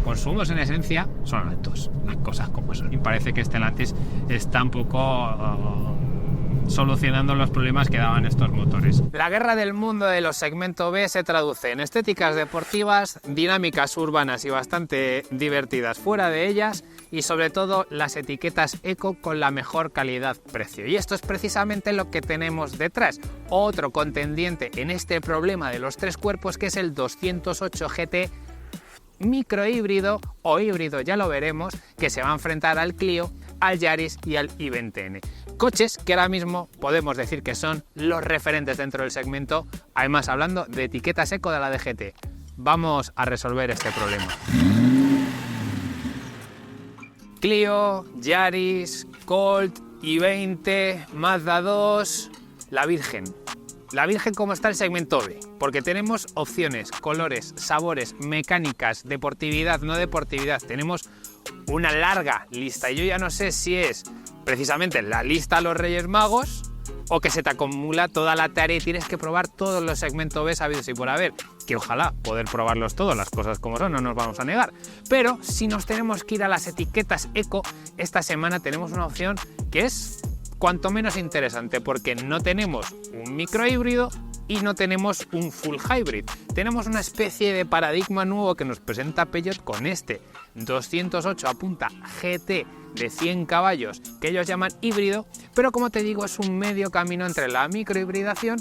consumos en esencia son altos, las cosas como son. Y parece que Stellantis está un poco solucionando los problemas que daban estos motores. La guerra del mundo de los segmento B se traduce en estéticas deportivas, dinámicas urbanas y bastante divertidas fuera de ellas, y sobre todo las etiquetas eco con la mejor calidad-precio. Y esto es precisamente lo que tenemos detrás. Otro contendiente en este problema de los tres cuerpos, que es el 208 GT microhíbrido o híbrido, ya lo veremos, que se va a enfrentar al Clio, al Yaris y al i20N. Coches que ahora mismo podemos decir que son los referentes dentro del segmento, además hablando de etiquetas eco de la DGT. Vamos a resolver este problema. Clio, Yaris, Colt, i20, Mazda 2, la Virgen. La Virgen, ¿cómo está el segmento B? Porque tenemos opciones, colores, sabores, mecánicas, deportividad, no deportividad. Tenemos una larga lista y yo ya no sé si es precisamente la lista a los Reyes Magos o que se te acumula toda la tarea y tienes que probar todos los segmentos B sabidos y por haber, que ojalá poder probarlos todos, las cosas como son, no nos vamos a negar. Pero si nos tenemos que ir a las etiquetas eco, esta semana tenemos una opción que es cuanto menos interesante, porque no tenemos un microhíbrido y no tenemos un full hybrid. Tenemos una especie de paradigma nuevo que nos presenta Peugeot con este 208 a punta GT de 100 caballos que ellos llaman híbrido, pero como te digo es un medio camino entre la microhibridación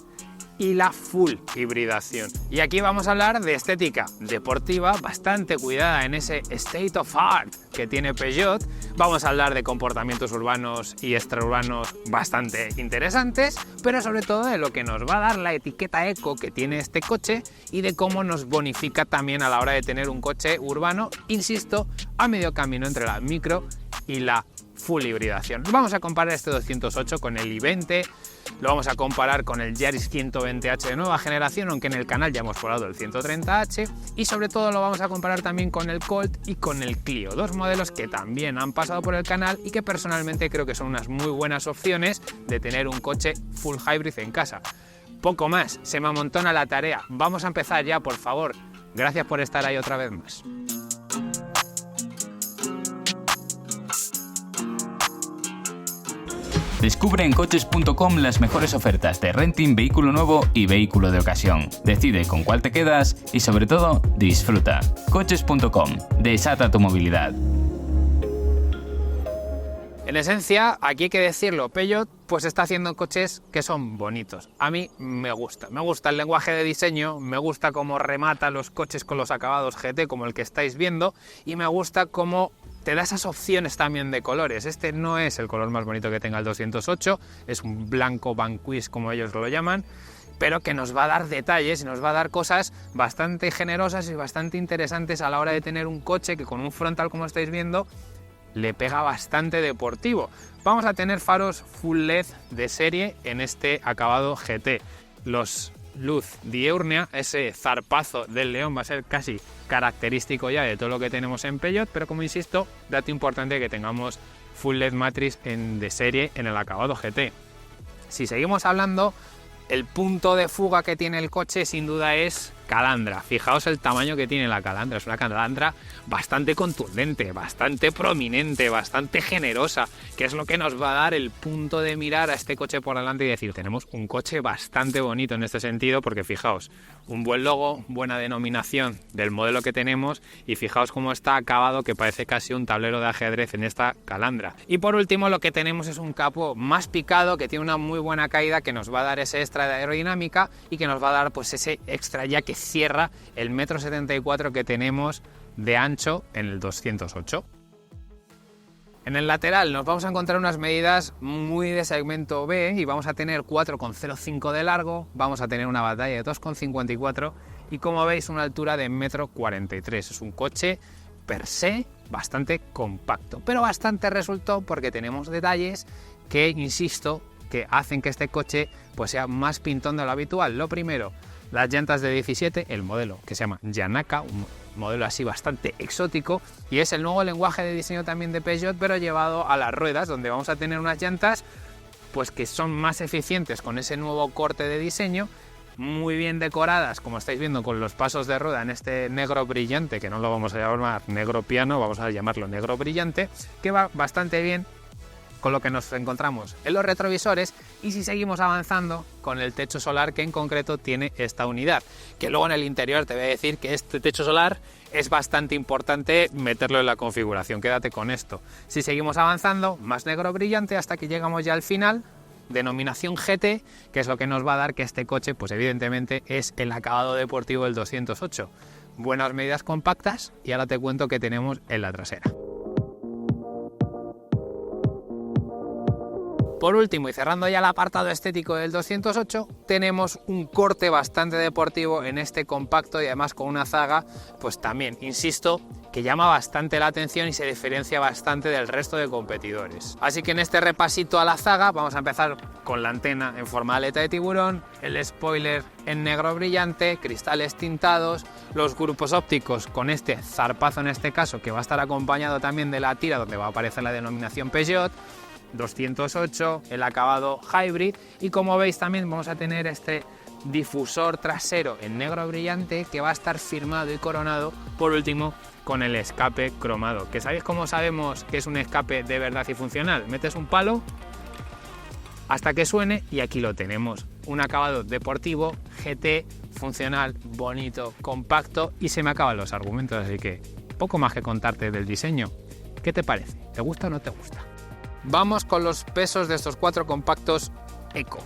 y la full hibridación. Y aquí vamos a hablar de estética deportiva bastante cuidada en ese state of art que tiene Peugeot. Vamos a hablar de comportamientos urbanos y extraurbanos bastante interesantes, pero sobre todo de lo que nos va a dar la etiqueta eco que tiene este coche y de cómo nos bonifica también a la hora de tener un coche urbano, insisto, a medio camino entre la micro y la full hibridación. Vamos a comparar este 208 con el i20, lo vamos a comparar con el Yaris 120H de nueva generación, aunque en el canal ya hemos probado el 130H, y sobre todo lo vamos a comparar también con el Colt y con el Clio, dos modelos que también han pasado por el canal y que personalmente creo que son unas muy buenas opciones de tener un coche full hybrid en casa. Poco más, se me amontona la tarea, vamos a empezar ya, por favor. Gracias por estar ahí otra vez más. Descubre en coches.com las mejores ofertas de renting, vehículo nuevo y vehículo de ocasión. Decide con cuál te quedas y sobre todo, disfruta. Coches.com. Desata tu movilidad. En esencia, aquí hay que decirlo, Peugeot pues está haciendo coches que son bonitos. A mí me gusta el lenguaje de diseño, me gusta cómo remata los coches con los acabados GT como el que estáis viendo y me gusta cómo te da esas opciones también de colores. Este no es el color más bonito que tenga el 208, es un blanco Vanquish como ellos lo llaman, pero que nos va a dar detalles y nos va a dar cosas bastante generosas y bastante interesantes a la hora de tener un coche que con un frontal como estáis viendo le pega bastante deportivo. Vamos a tener faros full LED de serie en este acabado GT. Los luz diurna, ese zarpazo del león va a ser casi característico ya de todo lo que tenemos en Peugeot, pero como insisto, dato importante que tengamos full LED matrix de serie en el acabado GT. Si seguimos hablando, el punto de fuga que tiene el coche sin duda es calandra. Fijaos el tamaño que tiene la calandra, es una calandra bastante contundente, bastante prominente, bastante generosa, que es lo que nos va a dar el punto de mirar a este coche por delante y decir, tenemos un coche bastante bonito en este sentido, porque fijaos, un buen logo, buena denominación del modelo que tenemos y fijaos cómo está acabado, que parece casi un tablero de ajedrez en esta calandra. Y por último lo que tenemos es un capó más picado que tiene una muy buena caída, que nos va a dar ese extra de aerodinámica y que nos va a dar pues ese extra ya que cierra el 1,74 m que tenemos de ancho en el 208. En el lateral nos vamos a encontrar unas medidas muy de segmento B y vamos a tener 4,05 de largo, vamos a tener una batalla de 2,54 y como veis una altura de 1,43 m. Es un coche per se bastante compacto, pero bastante resuelto porque tenemos detalles que, insisto, que hacen que este coche pues sea más pintón de lo habitual. Lo primero, las llantas de 17, el modelo que se llama Yanaka, un modelo así bastante exótico, y es el nuevo lenguaje de diseño también de Peugeot, pero llevado a las ruedas, donde vamos a tener unas llantas pues que son más eficientes con ese nuevo corte de diseño muy bien decoradas, como estáis viendo con los pasos de rueda en este negro brillante, que no lo vamos a llamar negro piano, vamos a llamarlo negro brillante, que va bastante bien con lo que nos encontramos en los retrovisores. Y si seguimos avanzando con el techo solar, que en concreto tiene esta unidad, que luego en el interior te voy a decir que este techo solar es bastante importante meterlo en la configuración, quédate con esto. Si seguimos avanzando, más negro brillante hasta que llegamos ya al final, denominación GT, que es lo que nos va a dar que este coche, pues evidentemente es el acabado deportivo del 208. Buenas medidas compactas, y ahora te cuento qué tenemos en la trasera. Por último, y cerrando ya el apartado estético del 208, tenemos un corte bastante deportivo en este compacto, y además con una zaga, pues también, insisto, que llama bastante la atención y se diferencia bastante del resto de competidores. Así que en este repasito a la zaga vamos a empezar con la antena en forma de aleta de tiburón, el spoiler en negro brillante, cristales tintados, los grupos ópticos con este zarpazo en este caso, que va a estar acompañado también de la tira donde va a aparecer la denominación Peugeot 208, el acabado hybrid, y como veis también vamos a tener este difusor trasero en negro brillante que va a estar firmado y coronado por último con el escape cromado, que ¿sabéis cómo sabemos que es un escape de verdad y funcional? Metes un palo hasta que suene y aquí lo tenemos, un acabado deportivo, GT, funcional, bonito, compacto, y se me acaban los argumentos, así que poco más que contarte del diseño. ¿Qué te parece? ¿Te gusta o no te gusta? Vamos con los pesos de estos 4 compactos Eco.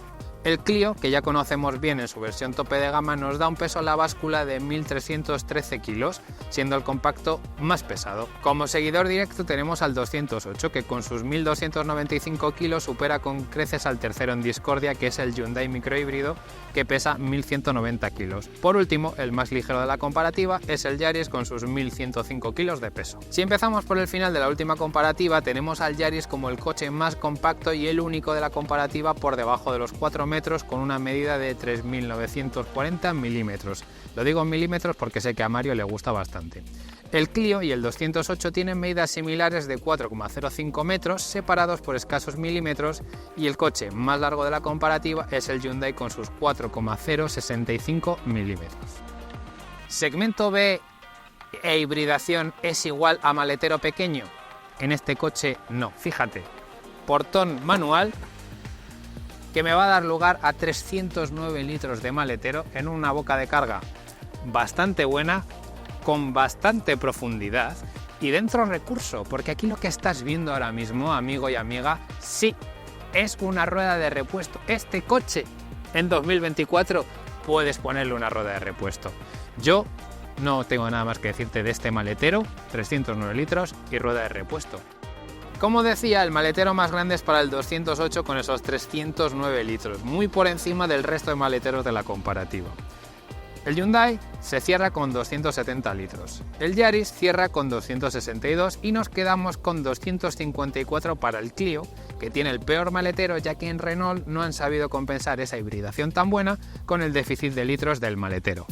El Clio, que ya conocemos bien en su versión tope de gama, nos da un peso en la báscula de 1.313 kilos, siendo el compacto más pesado. Como seguidor directo tenemos al 208, que con sus 1.295 kilos supera con creces al tercero en discordia, que es el Hyundai microhíbrido, que pesa 1.190 kilos. Por último, el más ligero de la comparativa es el Yaris con sus 1.105 kilos de peso. Si empezamos por el final de la última comparativa, tenemos al Yaris como el coche más compacto y el único de la comparativa por debajo de los 4 metros, con una medida de 3.940 milímetros. Lo digo en milímetros porque sé que a Mario le gusta bastante. El Clio y el 208 tienen medidas similares de 4,05 metros, separados por escasos milímetros, y el coche más largo de la comparativa es el Hyundai con sus 4,065 milímetros. ¿Segmento B e hibridación es igual a maletero pequeño? En este coche no, fíjate, portón manual que me va a dar lugar a 309 litros de maletero en una boca de carga bastante buena, con bastante profundidad, y dentro recurso, porque aquí lo que estás viendo ahora mismo, amigo y amiga, sí, es una rueda de repuesto. Este coche en 2024 puedes ponerle una rueda de repuesto. Yo no tengo nada más que decirte de este maletero, 309 litros y rueda de repuesto. Como decía, el maletero más grande es para el 208 con esos 309 litros, muy por encima del resto de maleteros de la comparativa. El Hyundai se cierra con 270 litros, el Yaris cierra con 262 y nos quedamos con 254 para el Clio, que tiene el peor maletero, ya que en Renault no han sabido compensar esa hibridación tan buena con el déficit de litros del maletero.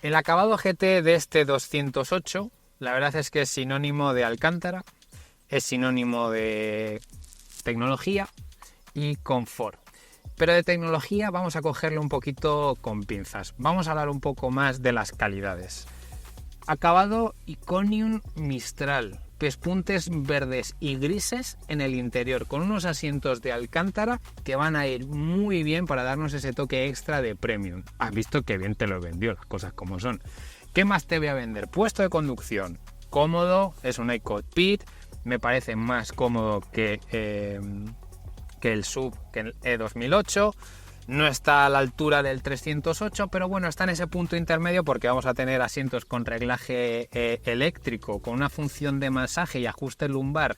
El acabado GT de este 208, la verdad es que es sinónimo de Alcántara, es sinónimo de tecnología y confort. Pero de tecnología vamos a cogerlo un poquito con pinzas. Vamos a hablar un poco más de las calidades. Acabado Iconium Mistral, pespuntes verdes y grises en el interior, con unos asientos de Alcántara que van a ir muy bien para darnos ese toque extra de premium. Has visto que bien te lo vendió, las cosas como son. ¿Qué más te voy a vender? Puesto de conducción cómodo, es un iCockpit, me parece más cómodo que el SUV, que el E2008, no está a la altura del 308, pero bueno, está en ese punto intermedio porque vamos a tener asientos con reglaje eléctrico, con una función de masaje y ajuste lumbar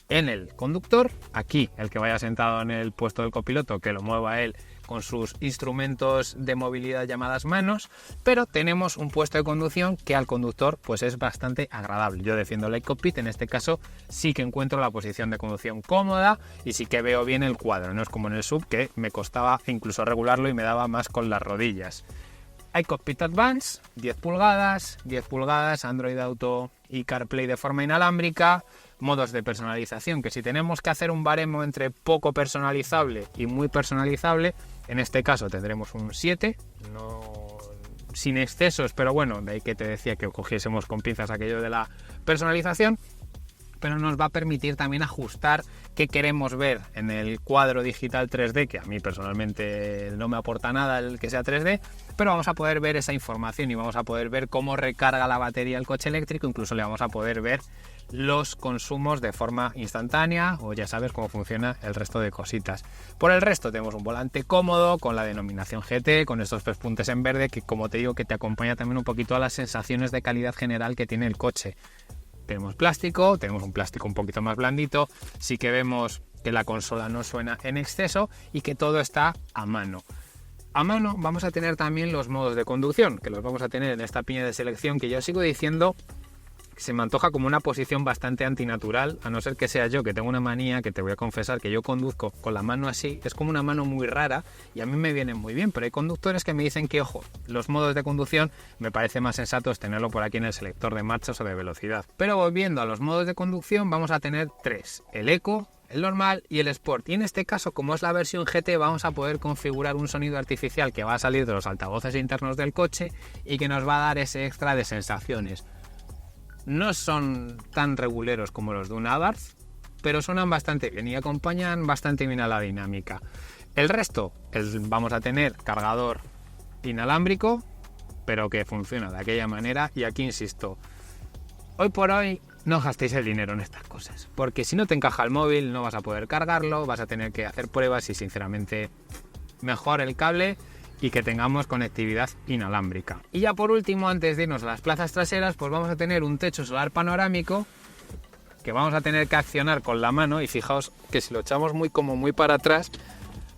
en el conductor, aquí el que vaya sentado en el puesto del copiloto, que lo mueva él con sus instrumentos de movilidad llamadas manos, pero tenemos un puesto de conducción que al conductor pues es bastante agradable. Yo defiendo el iCockpit, en este caso sí que encuentro la posición de conducción cómoda y sí que veo bien el cuadro, no es como en el SUV que me costaba incluso regularlo y me daba más con las rodillas. iCockpit Advance, 10 pulgadas, Android Auto y CarPlay de forma inalámbrica, modos de personalización, que si tenemos que hacer un baremo entre poco personalizable y muy personalizable, en este caso tendremos un 7, sin excesos, pero bueno, de ahí que te decía que cogiésemos con pinzas aquello de la personalización, pero nos va a permitir también ajustar qué queremos ver en el cuadro digital 3D, que a mí personalmente no me aporta nada el que sea 3D, pero vamos a poder ver esa información y vamos a poder ver cómo recarga la batería el coche eléctrico, incluso le vamos a poder ver los consumos de forma instantánea, o ya sabes cómo funciona el resto de cositas. Por el resto tenemos un volante cómodo con la denominación GT, con estos pespuntes en verde que, como te digo, que te acompaña también un poquito a las sensaciones de calidad general que tiene el coche. Tenemos plástico, tenemos un plástico un poquito más blandito, sí que vemos que la consola no suena en exceso y que todo está a mano. A mano vamos a tener también los modos de conducción, que los vamos a tener en esta piña de selección, que yo sigo diciendo que se me antoja como una posición bastante antinatural, a no ser que sea yo, que tengo una manía, que te voy a confesar que yo conduzco con la mano así, es como una mano muy rara y a mí me viene muy bien, pero hay conductores que me dicen que, ojo, los modos de conducción me parece más sensatos tenerlo por aquí en el selector de marchas o de velocidad. Pero volviendo a los modos de conducción, vamos a tener 3, el Eco, el normal y el Sport, y en este caso, como es la versión GT, vamos a poder configurar un sonido artificial que va a salir de los altavoces internos del coche y que nos va a dar ese extra de sensaciones. No son tan reguleros como los de un Abarth, pero suenan bastante bien y acompañan bastante bien a la dinámica. El resto, vamos a tener cargador inalámbrico, pero que funciona de aquella manera, y aquí insisto, hoy por hoy no gastéis el dinero en estas cosas, porque si no te encaja el móvil no vas a poder cargarlo, vas a tener que hacer pruebas y sinceramente mejor el cable y que tengamos conectividad inalámbrica. Y ya por último, antes de irnos a las plazas traseras, pues vamos a tener un techo solar panorámico que vamos a tener que accionar con la mano, y fijaos que si lo echamos muy para atrás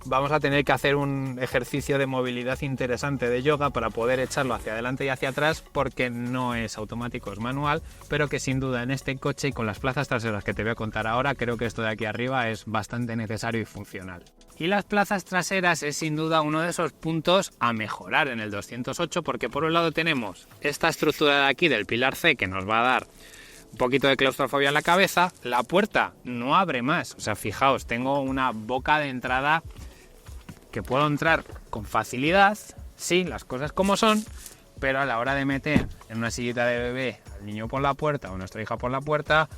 vamos a tener que hacer un ejercicio de movilidad interesante de yoga para poder echarlo hacia adelante y hacia atrás, porque no es automático, es manual, pero que sin duda en este coche y con las plazas traseras que te voy a contar ahora, creo que esto de aquí arriba es bastante necesario y funcional. Y las plazas traseras es sin duda uno de esos puntos a mejorar en el 208, porque por un lado tenemos esta estructura de aquí del pilar C que nos va a dar un poquito de claustrofobia en la cabeza. La puerta no abre más, o sea, fijaos, tengo una boca de entrada que puedo entrar con facilidad, sí, las cosas como son, pero a la hora de meter en una sillita de bebé al niño por la puerta o nuestra hija por la puerta,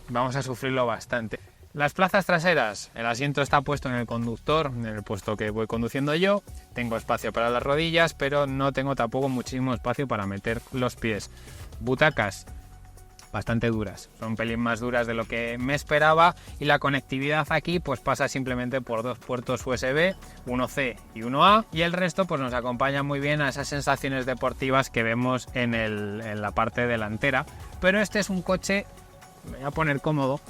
vamos a sufrirlo bastante. Las plazas traseras, el asiento está puesto en el conductor, en el puesto que voy conduciendo yo, tengo espacio para las rodillas, pero no tengo tampoco muchísimo espacio para meter los pies. Butacas bastante duras, son un pelín más duras de lo que me esperaba, y la conectividad aquí pues pasa simplemente por 2 puertos USB, uno C y uno A, y el resto pues nos acompaña muy bien a esas sensaciones deportivas que vemos en la parte delantera. Pero este es un coche, me voy a poner cómodo,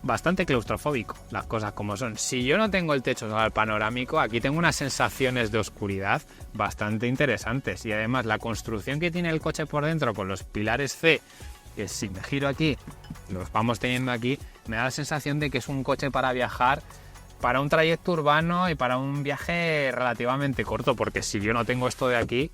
bastante claustrofóbico, las cosas como son. Si yo no tengo el techo solar panorámico, aquí tengo unas sensaciones de oscuridad bastante interesantes, y además la construcción que tiene el coche por dentro con los pilares C, que si me giro aquí, los vamos teniendo aquí, me da la sensación de que es un coche para viajar, para un trayecto urbano y para un viaje relativamente corto, porque si yo no tengo esto de aquí,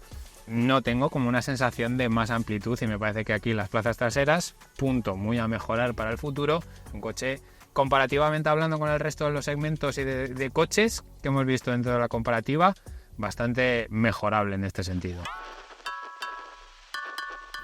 no tengo como una sensación de más amplitud, y me parece que aquí las plazas traseras, punto muy a mejorar para el futuro. Un coche, comparativamente hablando con el resto de los segmentos y de coches que hemos visto dentro de la comparativa, bastante mejorable en este sentido.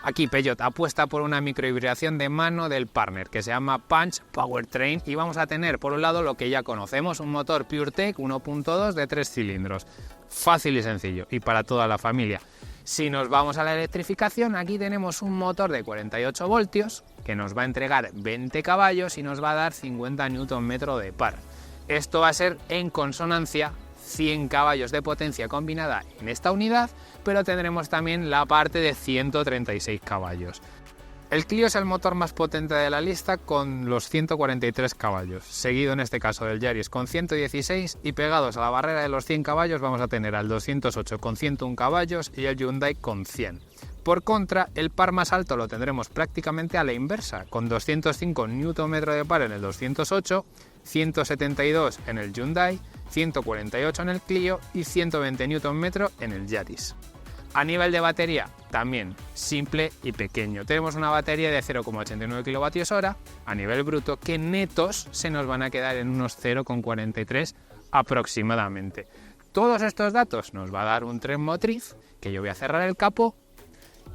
Aquí Peugeot apuesta por una microhibridación de mano del partner que se llama Punch Powertrain, y vamos a tener por un lado lo que ya conocemos, un motor PureTech 1.2 de 3 cilindros, fácil y sencillo y para toda la familia. Si nos vamos a la electrificación, aquí tenemos un motor de 48 voltios que nos va a entregar 20 caballos y nos va a dar 50 Nm de par. Esto va a ser en consonancia 100 caballos de potencia combinada en esta unidad, pero tendremos también la parte de 136 caballos. El Clio es el motor más potente de la lista con los 143 caballos, seguido en este caso del Yaris con 116, y pegados a la barrera de los 100 caballos vamos a tener al 208 con 101 caballos y el Hyundai con 100. Por contra, el par más alto lo tendremos prácticamente a la inversa, con 205 Nm de par en el 208, 172 en el Hyundai, 148 en el Clio y 120 Nm en el Yaris. A nivel de batería, también simple y pequeño. Tenemos una batería de 0,89 kWh a nivel bruto, que netos se nos van a quedar en unos 0,43 aproximadamente. Todos estos datos nos va a dar un tren motriz, que yo voy a cerrar el capó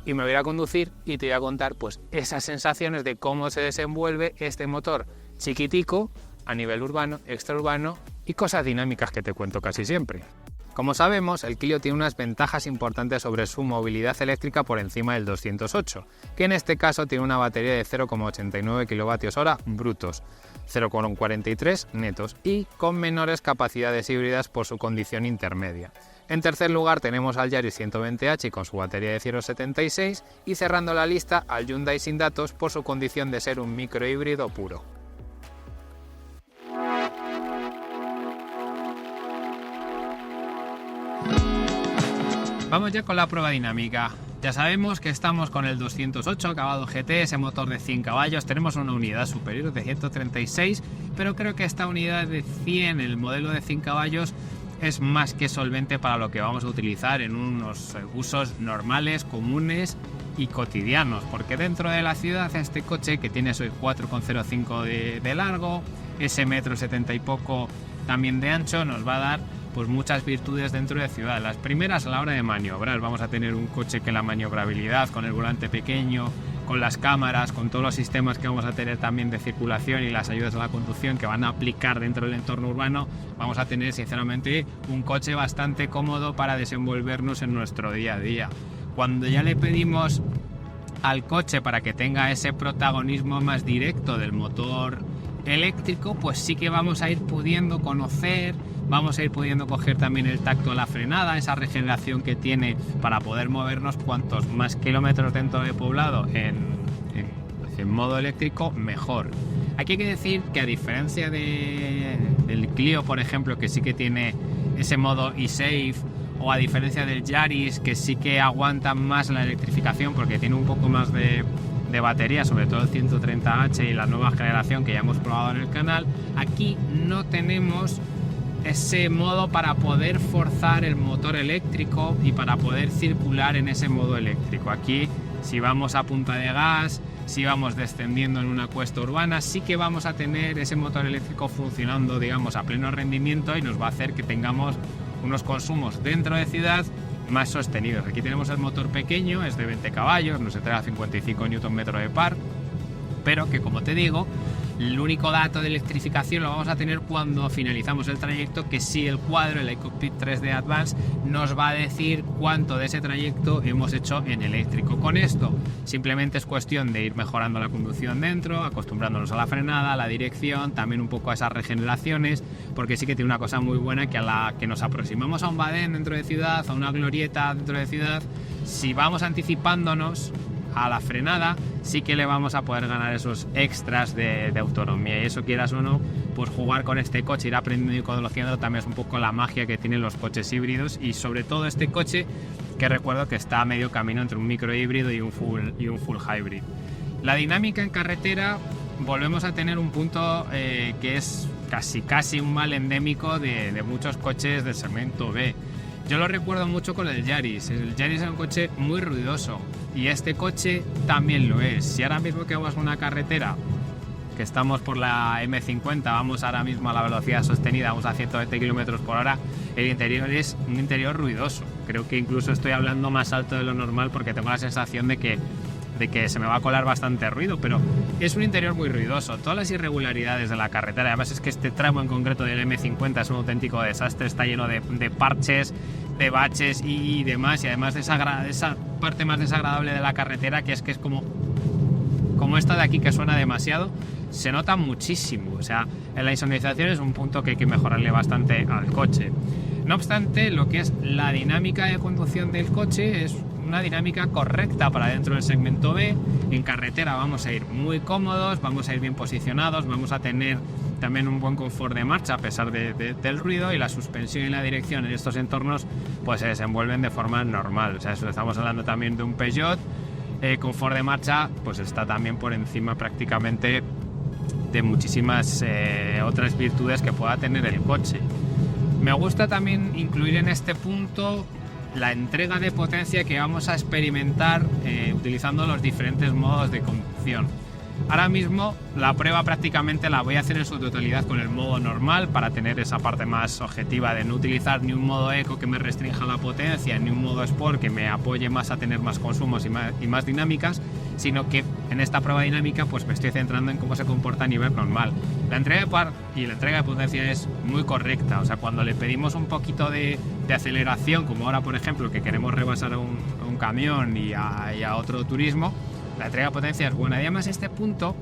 y me voy a ir a conducir y te voy a contar pues esas sensaciones de cómo se desenvuelve este motor chiquitico a nivel urbano, extraurbano y cosas dinámicas que te cuento casi siempre. Como sabemos, el Clio tiene unas ventajas importantes sobre su movilidad eléctrica por encima del 208, que en este caso tiene una batería de 0,89 kWh brutos, 0,43 netos y con menores capacidades híbridas por su condición intermedia. En tercer lugar tenemos al Yaris 120H con su batería de 0,76 y cerrando la lista al Hyundai sin datos por su condición de ser un microhíbrido puro. Vamos ya con la prueba dinámica. Ya sabemos que estamos con el 208 acabado GT, ese motor de 100 caballos. Tenemos una unidad superior de 136, pero creo que esta unidad de 100, el modelo de 100 caballos, es más que solvente para lo que vamos a utilizar en unos usos normales, comunes y cotidianos. Porque dentro de la ciudad este coche, que tiene su 4,05 de largo, ese 1,70 m y poco también de ancho, nos va a dar pues muchas virtudes dentro de ciudad. Las primeras, a la hora de maniobrar, vamos a tener un coche que la maniobrabilidad, con el volante pequeño, con las cámaras, con todos los sistemas que vamos a tener también de circulación y las ayudas a la conducción que van a aplicar dentro del entorno urbano, vamos a tener sinceramente un coche bastante cómodo para desenvolvernos en nuestro día a día. Cuando ya le pedimos al coche para que tenga ese protagonismo más directo del motor eléctrico, pues sí que vamos a ir pudiendo conocer, vamos a ir pudiendo coger también el tacto de la frenada, esa regeneración que tiene para poder movernos cuantos más kilómetros dentro de poblado en modo eléctrico, mejor. Aquí hay que decir que a diferencia del Clio, por ejemplo, que sí que tiene ese modo eSafe, o a diferencia del Yaris, que sí que aguanta más la electrificación porque tiene un poco más de batería, sobre todo el 130H y la nueva generación que ya hemos probado en el canal, aquí no tenemos ese modo para poder forzar el motor eléctrico y para poder circular en ese modo eléctrico. Aquí, si vamos a punta de gas, si vamos descendiendo en una cuesta urbana, sí que vamos a tener ese motor eléctrico funcionando, digamos, a pleno rendimiento y nos va a hacer que tengamos unos consumos dentro de ciudad más sostenidos. Aquí tenemos el motor pequeño, es de 20 caballos, nos entrega 55 Nm de par, pero que, como te digo, el único dato de electrificación lo vamos a tener cuando finalizamos el trayecto, que sí, el cuadro, el iCockpit 3D Advance, nos va a decir cuánto de ese trayecto hemos hecho en eléctrico. Con esto simplemente es cuestión de ir mejorando la conducción dentro, acostumbrándonos a la frenada, a la dirección, también un poco a esas regeneraciones, porque sí que tiene una cosa muy buena, que a la que nos aproximamos a un badén dentro de ciudad, a una glorieta dentro de ciudad, si vamos anticipándonos a la frenada, sí que le vamos a poder ganar esos extras de autonomía, y eso, quieras o no, pues jugar con este coche, ir aprendiendo y conociendo, también es un poco la magia que tienen los coches híbridos, y sobre todo este coche, que recuerdo que está a medio camino entre un microhíbrido y un full hybrid. La dinámica en carretera, volvemos a tener un punto que es casi un mal endémico de muchos coches del segmento B. Yo lo recuerdo mucho con el Yaris. El Yaris es un coche muy ruidoso y este coche también lo es. Si ahora mismo que vamos a una carretera, que estamos por la M50, vamos ahora mismo a la velocidad sostenida, vamos a 120 km por hora, el interior es un interior ruidoso. Creo que incluso estoy hablando más alto de lo normal porque tengo la sensación de que se me va a colar bastante ruido, pero es un interior muy ruidoso. Todas las irregularidades de la carretera, además es que este tramo en concreto del M50 es un auténtico desastre, está lleno de parches, de baches y demás, y además de esa parte más desagradable de la carretera, que es como esta de aquí, que suena demasiado, se nota muchísimo. O sea, en la insonorización es un punto que hay que mejorarle bastante al coche. No obstante, lo que es la dinámica de conducción del coche es una dinámica correcta para dentro del segmento B. En carretera vamos a ir muy cómodos, vamos a ir bien posicionados, vamos a tener también un buen confort de marcha a pesar del ruido, y la suspensión y la dirección en estos entornos pues se desenvuelven de forma normal. O sea, eso, estamos hablando también de un Peugeot. Confort de marcha pues está también por encima prácticamente de muchísimas otras virtudes que pueda tener el coche. Me gusta también incluir en este punto la entrega de potencia que vamos a experimentar utilizando los diferentes modos de conducción. Ahora mismo la prueba prácticamente la voy a hacer en su totalidad con el modo normal para tener esa parte más objetiva de no utilizar ni un modo eco que me restrinja la potencia, ni un modo sport que me apoye más a tener más consumos y más dinámicas, sino que en esta prueba dinámica pues me estoy centrando en cómo se comporta a nivel normal. La entrega de par y la entrega de potencia es muy correcta, o sea, cuando le pedimos un poquito de aceleración, como ahora por ejemplo que queremos rebasar a un camión y a otro turismo, la entrega de potencia es buena. Y además este punto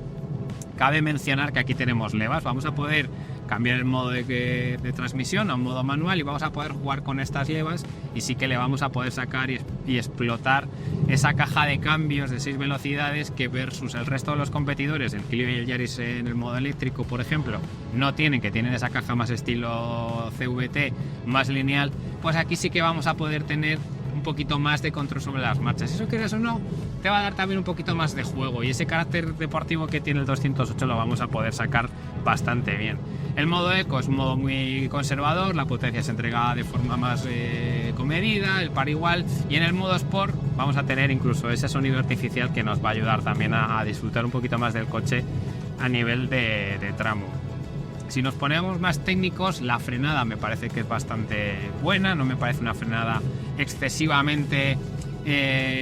cabe mencionar que aquí tenemos levas, vamos a poder cambiar el modo de transmisión a un modo manual y vamos a poder jugar con estas levas y sí que le vamos a poder sacar y explotar esa caja de cambios de 6 velocidades que versus el resto de los competidores, el Clio y el Yaris en el modo eléctrico por ejemplo no tienen, que tienen esa caja más estilo CVT, más lineal, pues aquí sí que vamos a poder tener un poquito más de control sobre las marchas. Eso quieras o no, te va a dar también un poquito más de juego y ese carácter deportivo que tiene el 208 lo vamos a poder sacar bastante bien. El modo eco es un modo muy conservador, la potencia se entrega de forma más comedida, el par igual, y en el modo sport vamos a tener incluso ese sonido artificial que nos va a ayudar también a disfrutar un poquito más del coche a nivel de tramo. Si nos ponemos más técnicos, la frenada me parece que es bastante buena, no me parece una frenada excesivamente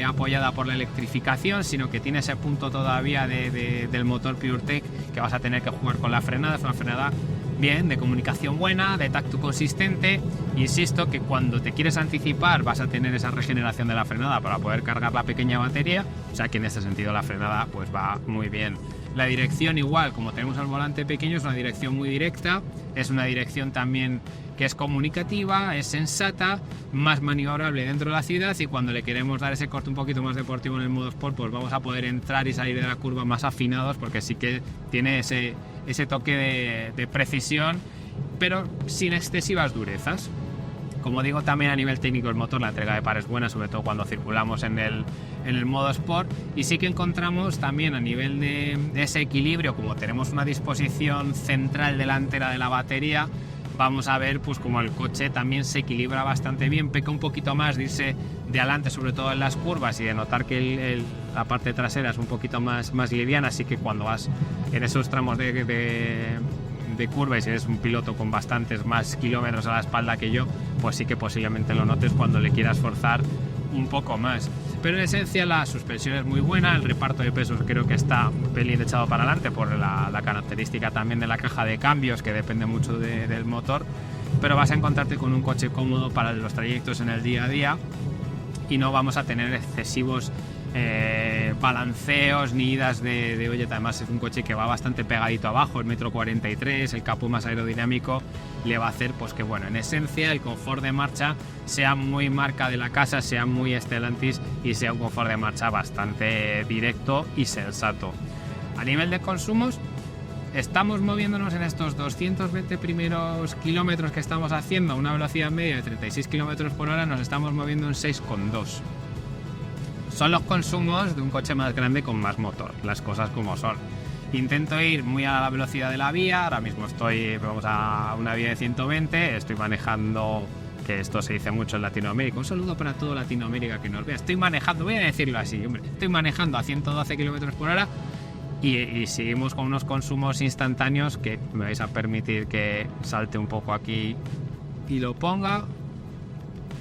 apoyada por la electrificación, sino que tiene ese punto todavía del motor PureTech que vas a tener que jugar con la frenada. Es una frenada bien, de comunicación buena, de tacto consistente. Insisto que cuando te quieres anticipar vas a tener esa regeneración de la frenada para poder cargar la pequeña batería, o sea que en ese sentido la frenada pues va muy bien. La dirección igual, como tenemos el volante pequeño, es una dirección muy directa, es una dirección también que es comunicativa, es sensata, más maniobrable dentro de la ciudad, y cuando le queremos dar ese corte un poquito más deportivo en el modo sport, pues vamos a poder entrar y salir de la curva más afinados, porque sí que tiene ese toque de precisión, pero sin excesivas durezas. Como digo, también a nivel técnico el motor, la entrega de par es buena, sobre todo cuando circulamos en el modo sport, y sí que encontramos también a nivel de ese equilibrio, como tenemos una disposición central delantera de la batería, vamos a ver pues como el coche también se equilibra bastante bien, peca un poquito más de irse de adelante, sobre todo en las curvas, y de notar que la parte trasera es un poquito más liviana, así que cuando vas en esos tramos de curva y si eres un piloto con bastantes más kilómetros a la espalda que yo, pues sí que posiblemente lo notes cuando le quieras forzar un poco más. Pero en esencia la suspensión es muy buena, el reparto de pesos creo que está un pelín echado para adelante por la característica también de la caja de cambios, que depende mucho del motor, pero vas a encontrarte con un coche cómodo para los trayectos en el día a día y no vamos a tener excesivos balanceos ni idas de olla. Además es un coche que va bastante pegadito abajo, el 1,43 m, el capó más aerodinámico le va a hacer pues que bueno, en esencia el confort de marcha sea muy marca de la casa, sea muy Stellantis y sea un confort de marcha bastante directo y sensato. A nivel de consumos, estamos moviéndonos en estos 220 primeros kilómetros que estamos haciendo a una velocidad media de 36 km por hora, nos estamos moviendo en 6,2. Son los consumos de un coche más grande con más motor, las cosas como son. Intento ir muy a la velocidad de la vía, ahora mismo vamos a una vía de 120, estoy manejando, que esto se dice mucho en Latinoamérica, un saludo para toda Latinoamérica que nos vea, estoy manejando, voy a decirlo así, hombre, estoy manejando a 112 km por hora y seguimos con unos consumos instantáneos que me vais a permitir que salte un poco aquí y lo ponga.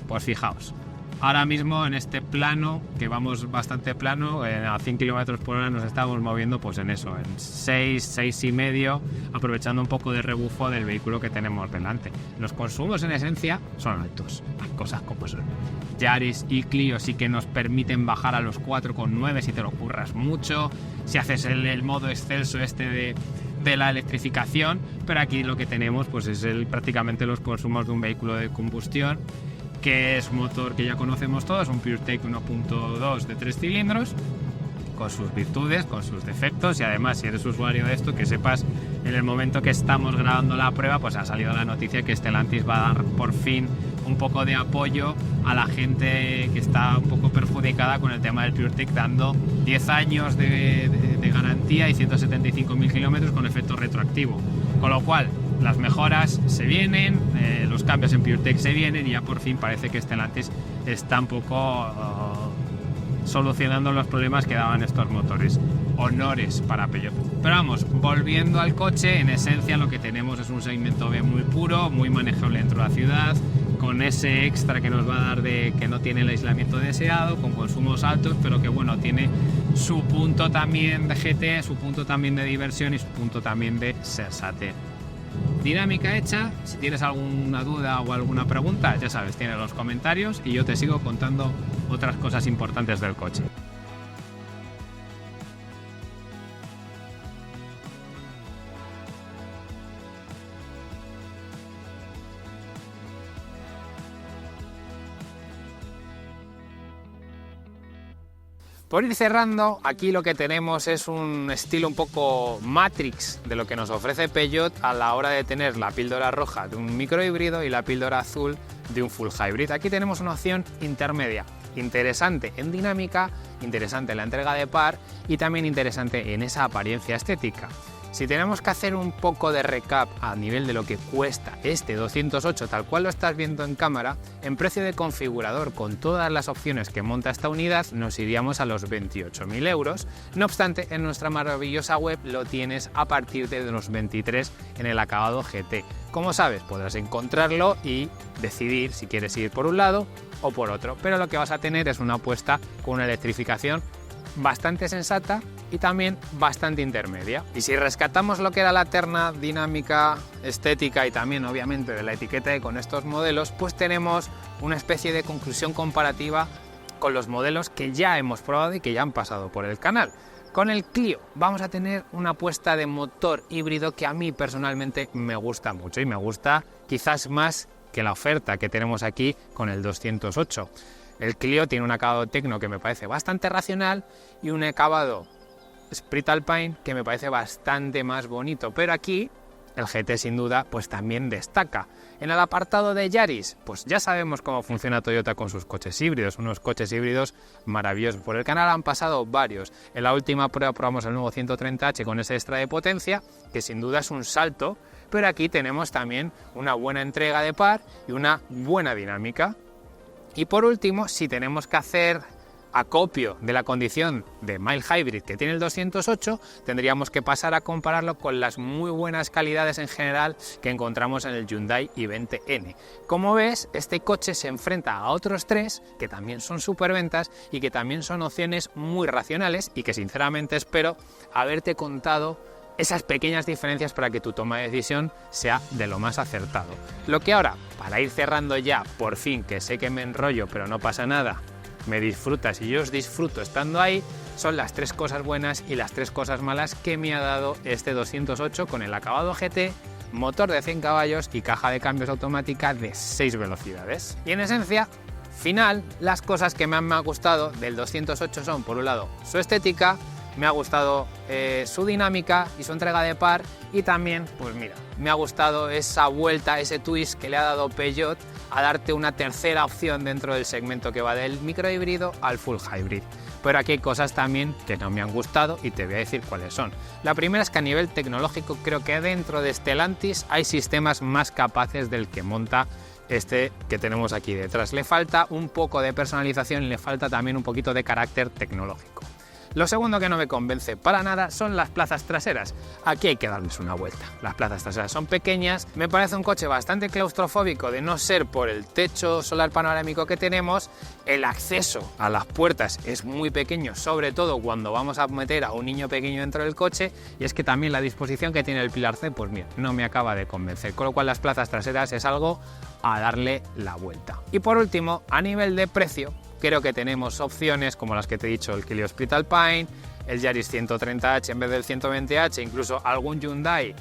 Pues fijaos. Ahora mismo en este plano, que vamos bastante plano, a 100 km por hora nos estamos moviendo pues en eso, en 6,5, aprovechando un poco de rebufo del vehículo que tenemos delante. Los consumos en esencia son altos, las cosas como son. Yaris y Clio sí que nos permiten bajar a los 4,9 si te lo curras mucho, si haces el modo excelso de la electrificación, pero aquí lo que tenemos pues es prácticamente los consumos de un vehículo de combustión, que es un motor que ya conocemos todos, un PureTech 1.2 de 3 cilindros, con sus virtudes, con sus defectos, y además si eres usuario de esto, que sepas, en el momento que estamos grabando la prueba, pues ha salido la noticia que Stellantis va a dar por fin un poco de apoyo a la gente que está un poco perjudicada con el tema del PureTech, dando 10 años de garantía y 175.000 kilómetros con efecto retroactivo, con lo cual las mejoras se vienen, los cambios en PureTech se vienen y ya por fin parece que Stellantis está un poco solucionando los problemas que daban estos motores. Honores para Peugeot. Pero vamos, volviendo al coche, en esencia lo que tenemos es un segmento B muy puro, muy manejable dentro de la ciudad, con ese extra que nos va a dar de que no tiene el aislamiento deseado, con consumos altos, pero que bueno, tiene su punto también de GT, su punto también de diversión y su punto también de sensatez. Dinámica hecha. Si tienes alguna duda o alguna pregunta, ya sabes, tienes los comentarios y yo te sigo contando otras cosas importantes del coche. Por ir cerrando, aquí lo que tenemos es un estilo un poco Matrix de lo que nos ofrece Peugeot a la hora de tener la píldora roja de un microhíbrido y la píldora azul de un full hybrid. Aquí tenemos una opción intermedia, interesante en dinámica, interesante en la entrega de par y también interesante en esa apariencia estética. Si tenemos que hacer un poco de recap a nivel de lo que cuesta este 208 tal cual lo estás viendo en cámara, en precio de configurador con todas las opciones que monta esta unidad nos iríamos a los 28.000 euros. No obstante, en nuestra maravillosa web lo tienes a partir de los 23 en el acabado GT. Como sabes, podrás encontrarlo y decidir si quieres ir por un lado o por otro, pero lo que vas a tener es una apuesta con una electrificación bastante sensata y también bastante intermedia. Y si rescatamos lo que era la terna dinámica, estética y también obviamente de la etiqueta con estos modelos, pues tenemos una especie de conclusión comparativa con los modelos que ya hemos probado y que ya han pasado por el canal. Con el Clio vamos a tener una apuesta de motor híbrido que a mí personalmente me gusta mucho y me gusta quizás más que la oferta que tenemos aquí con el 208. El Clio tiene un acabado tecno que me parece bastante racional y un acabado Sprit Alpine que me parece bastante más bonito, pero aquí el GT sin duda pues también destaca. En el apartado de Yaris, pues ya sabemos cómo funciona Toyota con sus coches híbridos, unos coches híbridos maravillosos. Por el canal han pasado varios. En la última prueba probamos el nuevo 130H con ese extra de potencia, que sin duda es un salto, pero aquí tenemos también una buena entrega de par y una buena dinámica. Y por último, si tenemos que hacer acopio de la condición de mild hybrid que tiene el 208, tendríamos que pasar a compararlo con las muy buenas calidades en general que encontramos en el Hyundai i20N. Como ves, este coche se enfrenta a otros tres que también son superventas y que también son opciones muy racionales y que sinceramente espero haberte contado esas pequeñas diferencias para que tu toma de decisión sea de lo más acertado. Lo que ahora, para ir cerrando ya, por fin, que sé que me enrollo pero no pasa nada, me disfrutas y yo os disfruto estando ahí, son las tres cosas buenas y las tres cosas malas que me ha dado este 208 con el acabado GT, motor de 100 caballos y caja de cambios automática de 6 velocidades. Y en esencia, final, las cosas que me han gustado del 208 son, por un lado, su estética, me ha gustado su dinámica y su entrega de par y también, pues mira, me ha gustado esa vuelta, ese twist que le ha dado Peugeot a darte una tercera opción dentro del segmento que va del microhíbrido al full hybrid. Pero aquí hay cosas también que no me han gustado y te voy a decir cuáles son. La primera es que a nivel tecnológico creo que dentro de Stellantis hay sistemas más capaces del que monta este que tenemos aquí detrás. Le falta un poco de personalización y le falta también un poquito de carácter tecnológico. Lo segundo que no me convence para nada son las plazas traseras. Aquí hay que darles una vuelta. Las plazas traseras son pequeñas. Me parece un coche bastante claustrofóbico de no ser por el techo solar panorámico que tenemos. El acceso a las puertas es muy pequeño, sobre todo cuando vamos a meter a un niño pequeño dentro del coche. Y es que también la disposición que tiene el pilar C, pues mira, no me acaba de convencer. Con lo cual las plazas traseras es algo a darle la vuelta. Y por último, a nivel de precio, creo que tenemos opciones como las que te he dicho, el Clio Sprit Alpine, el Yaris 130H en vez del 120H, incluso algún Hyundai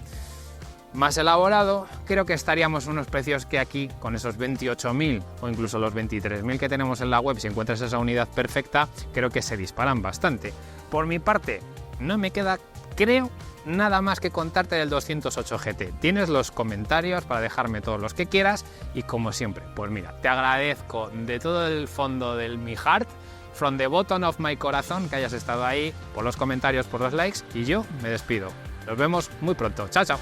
más elaborado. Creo que estaríamos en unos precios que aquí, con esos 28.000 o incluso los 23.000 que tenemos en la web, si encuentras esa unidad perfecta, creo que se disparan bastante. Por mi parte, no me queda, creo, nada más que contarte del 208 GT. Tienes los comentarios para dejarme todos los que quieras y como siempre, pues mira, te agradezco de todo el fondo de mi heart, from the bottom of my corazón, que hayas estado ahí, por los comentarios, por los likes y yo me despido. Nos vemos muy pronto. Chao, chao.